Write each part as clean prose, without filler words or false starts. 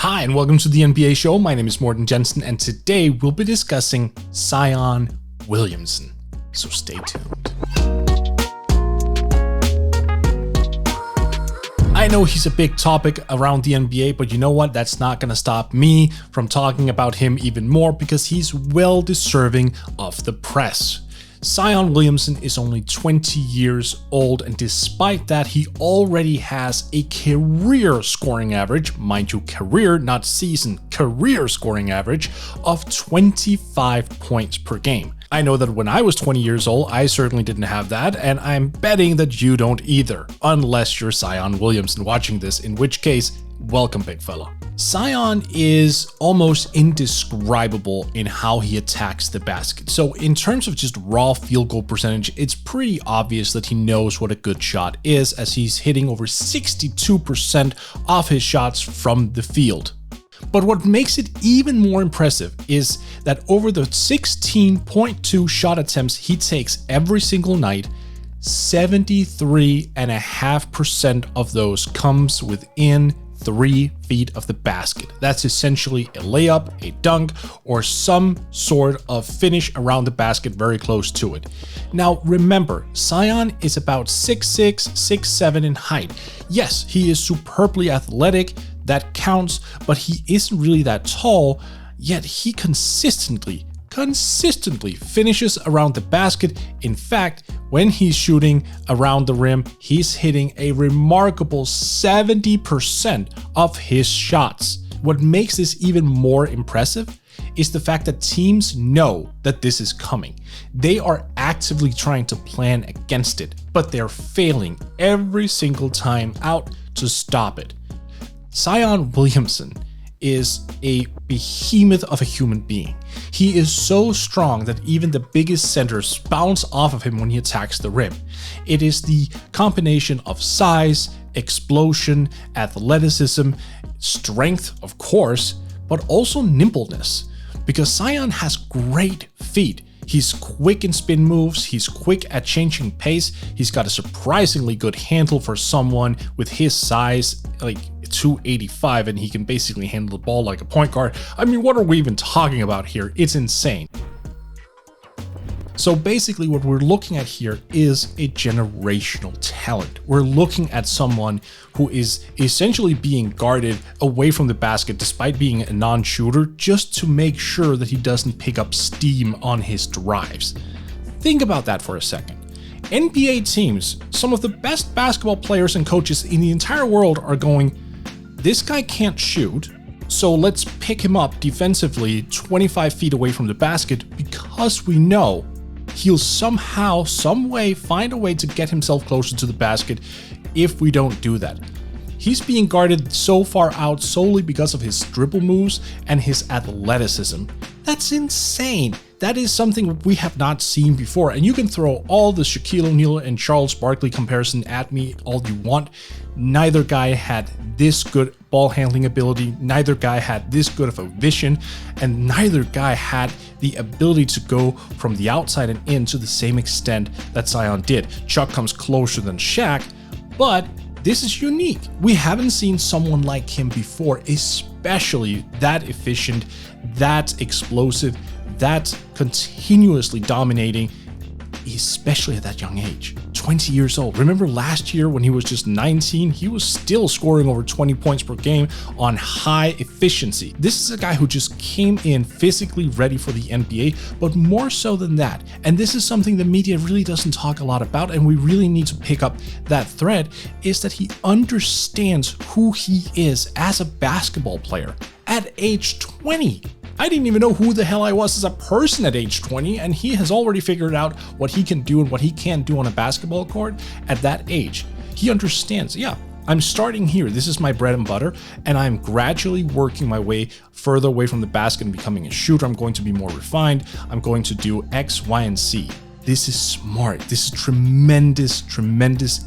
Hi, and welcome to the NBA show. My name is Morten Jensen, and today we'll be discussing Zion Williamson. So stay tuned. I know he's a big topic around the NBA, but you know what? That's not going to stop me from talking about him even more because he's well deserving of the press. Zion Williamson is only 20 years old, and despite that, he already has a career scoring average, mind you, career, not season, career scoring average of 25 points per game. I know that when I was 20 years old, I certainly didn't have that, and I'm betting that you don't either, unless you're Zion Williamson watching this, in which case, welcome, big fella. Zion is almost indescribable in how he attacks the basket. So in terms of just raw field goal percentage, it's pretty obvious that he knows what a good shot is, as he's hitting over 62% of his shots from the field. But what makes it even more impressive is that over the 16.2 shot attempts he takes every single night, 73.5% of those comes within 3 feet of the basket. That's essentially a layup, a dunk, or some sort of finish around the basket very close to it. Now remember, Zion is about 6'6", 6'7" in height. Yes, he is superbly athletic, that counts, but he isn't really that tall, yet he consistently finishes around the basket. In fact, when he's shooting around the rim, he's hitting a remarkable 70% of his shots. What makes this even more impressive is the fact that teams know that this is coming. They are actively trying to plan against it, but they're failing every single time out to stop it. Zion Williamson is a behemoth of a human being. He is so strong that even the biggest centers bounce off of him when he attacks the rim. It is the combination of size, explosion, athleticism, strength, of course, but also nimbleness. Because Zion has great feet. He's quick in spin moves, he's quick at changing pace, he's got a surprisingly good handle for someone with his size, like 285, and he can basically handle the ball like a point guard. I mean, what are we even talking about here? It's insane. So basically what we're looking at here is a generational talent. We're looking at someone who is essentially being guarded away from the basket despite being a non-shooter, just to make sure that he doesn't pick up steam on his drives. Think about that for a second. NBA teams, some of the best basketball players and coaches in the entire world are going, this guy can't shoot, so let's pick him up defensively 25 feet away from the basket because we know he'll somehow, some way, find a way to get himself closer to the basket if we don't do that. He's being guarded so far out solely because of his dribble moves and his athleticism. That's insane. That is something we have not seen before. And you can throw all the Shaquille O'Neal and Charles Barkley comparison at me all you want. Neither guy had this good ball handling ability, neither guy had this good of a vision, and neither guy had the ability to go from the outside and in to the same extent that Zion did. Chuck comes closer than Shaq, but this is unique. We haven't seen someone like him before, especially that efficient, that explosive, that continuously dominating, especially at that young age. 20 years old. Remember last year when he was just 19, he was still scoring over 20 points per game on high efficiency. This is a guy who just came in physically ready for the NBA, but more so than that. And this is something the media really doesn't talk a lot about, and we really need to pick up that thread, is that he understands who he is as a basketball player at age 20. I didn't even know who the hell I was as a person at age 20, and he has already figured out what he can do and what he can't do on a basketball court at that age. He understands, yeah, I'm starting here, this is my bread and butter, and I'm gradually working my way further away from the basket and becoming a shooter. I'm going to be more refined, I'm going to do X, Y, and Z. This is smart. This is tremendous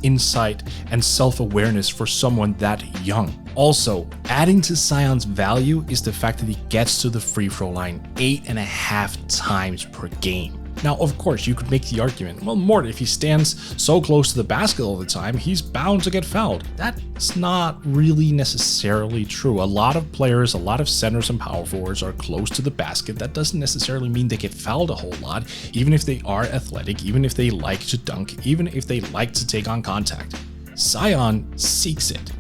insight and self-awareness for someone that young. Also, adding to Zion's value is the fact that he gets to the free throw line 8.5 times per game. Now, of course, you could make the argument, well, Mort, if he stands so close to the basket all the time, he's bound to get fouled. That's not really necessarily true. A lot of players, a lot of centers and power forwards are close to the basket. That doesn't necessarily mean they get fouled a whole lot, even if they are athletic, even if they like to dunk, even if they like to take on contact. Zion seeks it.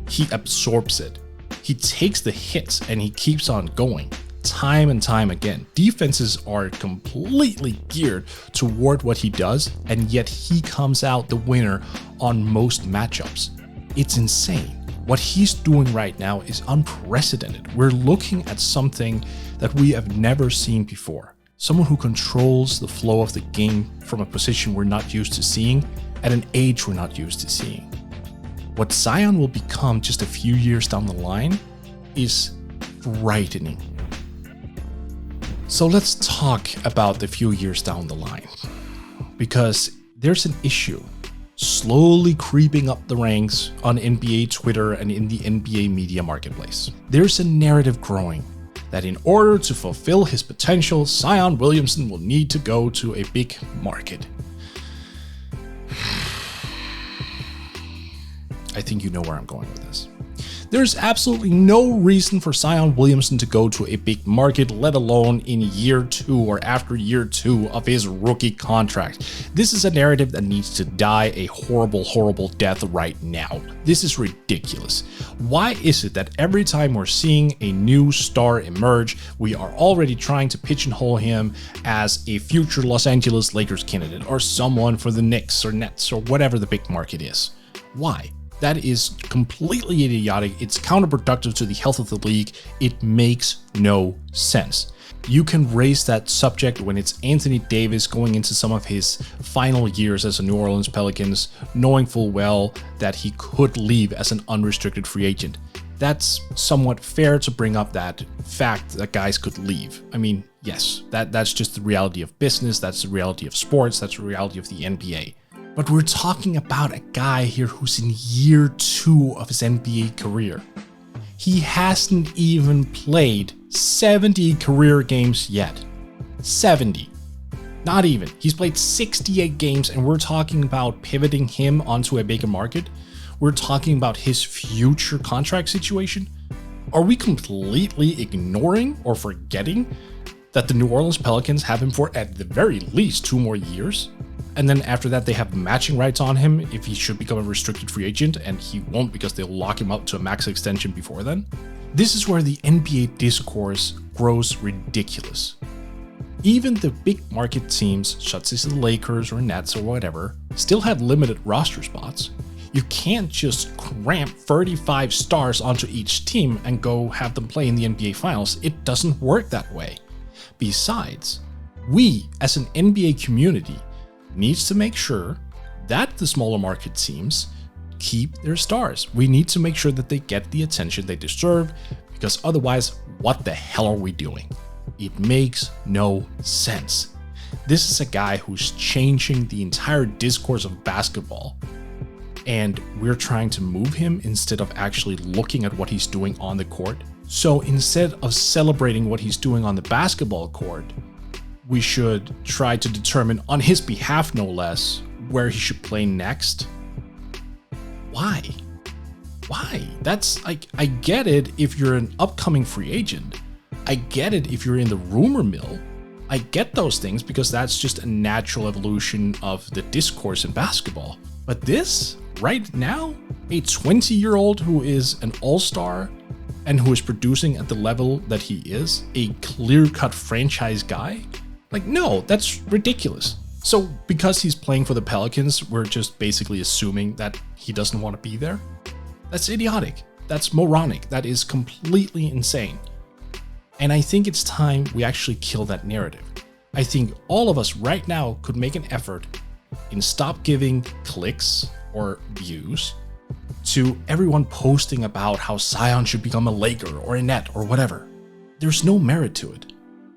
He absorbs it. He takes the hits and he keeps on going. Time and time again. Defenses are completely geared toward what he does, and yet he comes out the winner on most matchups. It's insane. What he's doing right now is unprecedented. We're looking at something that we have never seen before. Someone who controls the flow of the game from a position we're not used to seeing, at an age we're not used to seeing. What Zion will become just a few years down the line is frightening. So let's talk about the few years down the line, because there's an issue slowly creeping up the ranks on NBA Twitter and in the NBA media marketplace. There's a narrative growing that in order to fulfill his potential, Zion Williamson will need to go to a big market. I think you know where I'm going with this. There's absolutely no reason for Zion Williamson to go to a big market, let alone in year 2 or after year 2 of his rookie contract. This is a narrative that needs to die a horrible, horrible death right now. This is ridiculous. Why is it that every time we're seeing a new star emerge, we are already trying to pigeonhole him as a future Los Angeles Lakers candidate or someone for the Knicks or Nets or whatever the big market is? Why? That is completely idiotic. It's counterproductive to the health of the league. It makes no sense. You can raise that subject when it's Anthony Davis going into some of his final years as a New Orleans Pelicans, knowing full well that he could leave as an unrestricted free agent. That's somewhat fair to bring up that fact that guys could leave. I mean, yes, that's just the reality of business. That's the reality of sports. That's the reality of the NBA. But we're talking about a guy here who's in year 2 of his NBA career. He hasn't even played 70 career games yet. 70. Not even. He's played 68 games, and we're talking about pivoting him onto a bigger market. We're talking about his future contract situation. Are we completely ignoring or forgetting that the New Orleans Pelicans have him for at the very least 2 more years? And then after that, they have matching rights on him if he should become a restricted free agent, and he won't because they'll lock him up to a max extension before then. This is where the NBA discourse grows ridiculous. Even the big market teams, such as the Lakers or Nets or whatever, still have limited roster spots. You can't just cramp 35 stars onto each team and go have them play in the NBA Finals. It doesn't work that way. Besides, we as an NBA community needs to make sure that the smaller market teams keep their stars. We need to make sure that they get the attention they deserve, because otherwise, what the hell are we doing? It makes no sense. This is a guy who's changing the entire discourse of basketball, and we're trying to move him instead of actually looking at what he's doing on the court. So instead of celebrating what he's doing on the basketball court, we should try to determine on his behalf, no less, where he should play next. Why? That's like, I get it if you're an upcoming free agent. I get it if you're in the rumor mill. I get those things because that's just a natural evolution of the discourse in basketball. But this, right now, a 20-year-old who is an all-star and who is producing at the level that he is, a clear-cut franchise guy, like, no, that's ridiculous. So because he's playing for the Pelicans, we're just basically assuming that he doesn't want to be there? That's idiotic. That's moronic. That is completely insane. And I think it's time we actually kill that narrative. I think all of us right now could make an effort and stop giving clicks or views to everyone posting about how Zion should become a Laker or a Net or whatever. There's no merit to it.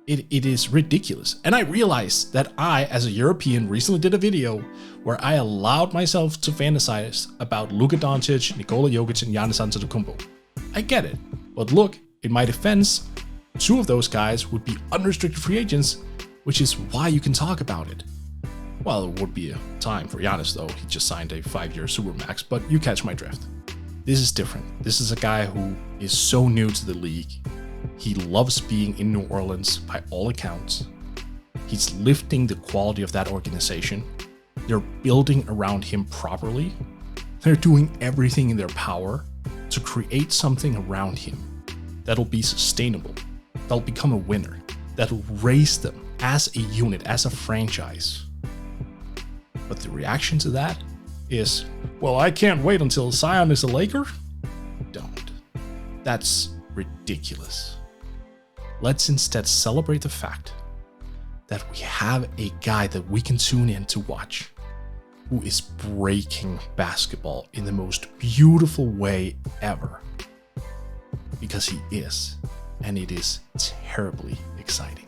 It is ridiculous. And I realized that I, as a European, recently did a video where I allowed myself to fantasize about Luka Doncic, Nikola Jokic, and Giannis Antetokounmpo. I get it. But look, in my defense, 2 of those guys would be unrestricted free agents which is why you can talk about it. Well, it would be a time for Giannis though. He just signed a 5-year supermax, but you catch my drift. This is different. This is a guy who is so new to the league. He loves being in New Orleans by all accounts. He's lifting the quality of that organization. They're building around him properly. They're doing everything in their power to create something around him that'll be sustainable, that'll become a winner, that'll raise them as a unit, as a franchise. But the reaction to that is, well, I can't wait until Zion is a Laker? Don't. That's ridiculous. Let's instead celebrate the fact that we have a guy that we can tune in to watch who is breaking basketball in the most beautiful way ever. Because he is, and it is terribly exciting.